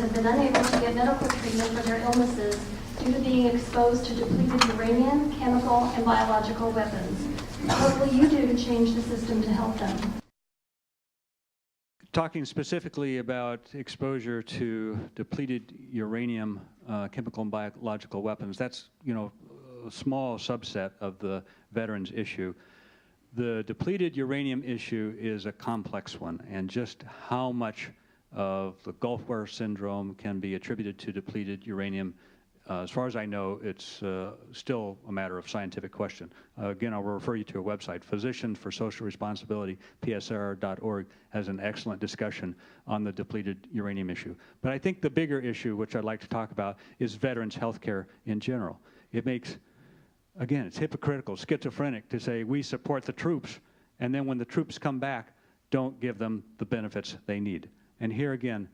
have been unable to get medical treatment for their illnesses due to being exposed to depleted uranium, chemical, and biological weapons. What will you do to change the system to help them? Talking specifically about exposure to depleted uranium, chemical and biological weapons, that's, a small subset of the veterans issue. The depleted uranium issue is a complex one, and just how much of the Gulf War syndrome can be attributed to depleted uranium, as far as I know, it's still a matter of scientific question. Again, I'll refer you to a website, Physicians for Social Responsibility, PSR.org, has an excellent discussion on the depleted uranium issue. But I think the bigger issue, which I'd like to talk about, is veterans' health care in general. It makes, again, it's hypocritical, schizophrenic to say we support the troops, and then when the troops come back, don't give them the benefits they need. And here again,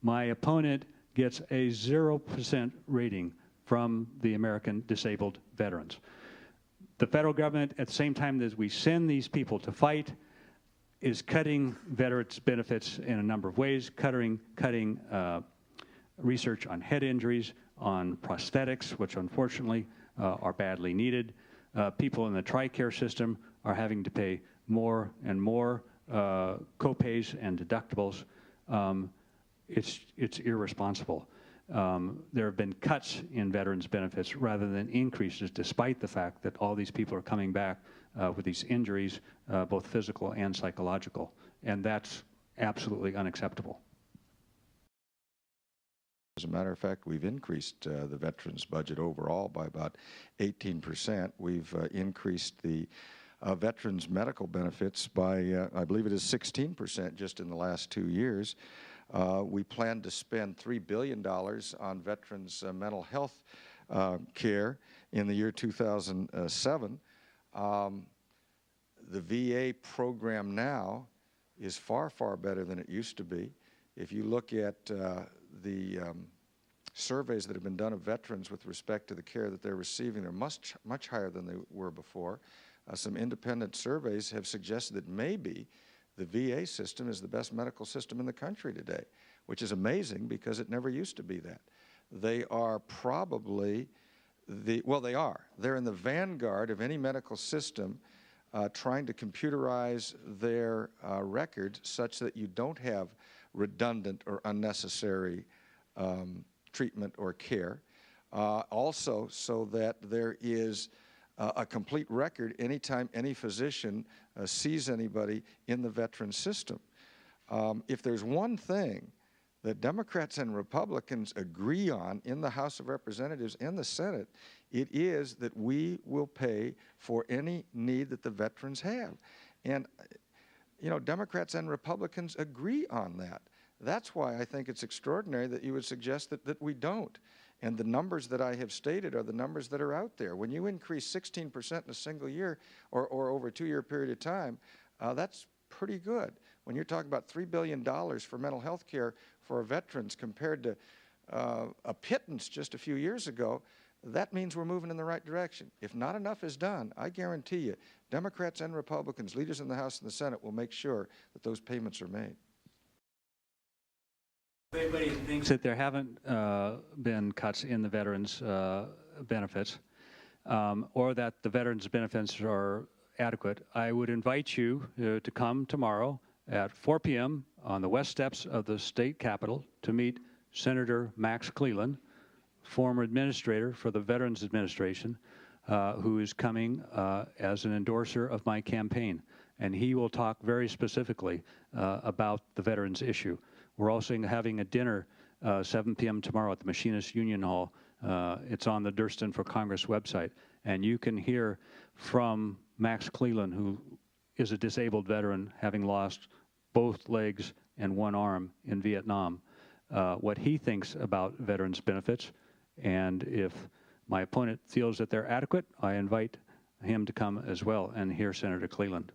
my opponent gets a 0% rating from the American disabled veterans. The federal government, at the same time as we send these people to fight, is cutting veterans' benefits in a number of ways, cutting research on head injuries, on prosthetics, which unfortunately are badly needed. People in the TRICARE system are having to pay more and more co-pays and deductibles. It's irresponsible. There have been cuts in veterans' benefits rather than increases, despite the fact that all these people are coming back with these injuries, both physical and psychological, and that's absolutely unacceptable. As a matter of fact, we've increased the veterans' budget overall by about 18%. We've increased the veterans' medical benefits by, I believe it is 16% just in the last 2 years. We plan to spend $3 billion on veterans' mental health care in the year 2007. The VA program now is far, far better than it used to be. If you look at the surveys that have been done of veterans with respect to the care that they're receiving, they're much, much higher than they were before. Some independent surveys have suggested that maybe the VA system is the best medical system in the country today, which is amazing because it never used to be that. They are probably they're in the vanguard of any medical system trying to computerize their records such that you don't have redundant or unnecessary treatment or care. Also, so that there is a complete record anytime any physician sees anybody in the veteran system. If there's one thing that Democrats and Republicans agree on in the House of Representatives and the Senate, it is that we will pay for any need that the veterans have. And, Democrats and Republicans agree on that. That's why I think it's extraordinary that you would suggest that we don't. And the numbers that I have stated are the numbers that are out there. When you increase 16% in a single year or over a 2-year period of time, that's pretty good. When you're talking about $3 billion for mental health care for our veterans compared to a pittance just a few years ago, that means we're moving in the right direction. If not enough is done, I guarantee you, Democrats and Republicans, leaders in the House and the Senate, will make sure that those payments are made. If anybody thinks that there haven't been cuts in the veterans' benefits or that the veterans' benefits are adequate, I would invite you to come tomorrow at 4 p.m. on the west steps of the state capitol to meet Senator Max Cleland, former administrator for the Veterans Administration, who is coming as an endorser of my campaign. And he will talk very specifically about the veterans issue. We're also having a dinner 7 p.m. tomorrow at the Machinist Union Hall. It's on the Durston for Congress website. And you can hear from Max Cleland, who is a disabled veteran, having lost both legs and one arm in Vietnam, what he thinks about veterans' benefits. And if my opponent feels that they're adequate, I invite him to come as well and hear Senator Cleland.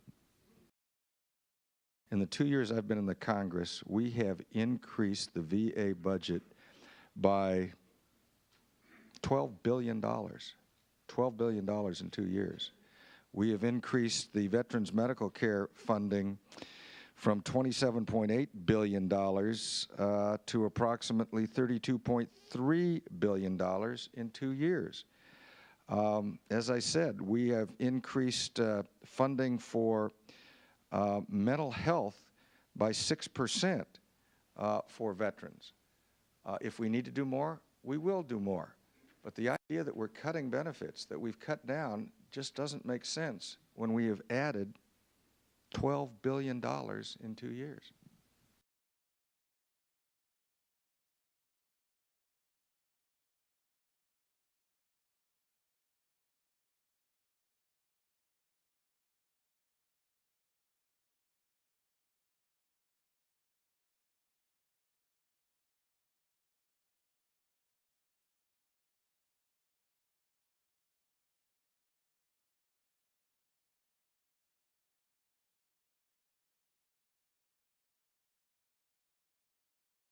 In the 2 years I've been in the Congress, we have increased the VA budget by $12 billion. $12 billion in 2 years. We have increased the veterans medical care funding from $27.8 billion to approximately $32.3 billion in 2 years. As I said, we have increased funding for mental health by 6% for veterans. If we need to do more, we will do more. But the idea that we're cutting benefits that we've cut down just doesn't make sense when we have added $12 billion in 2 years.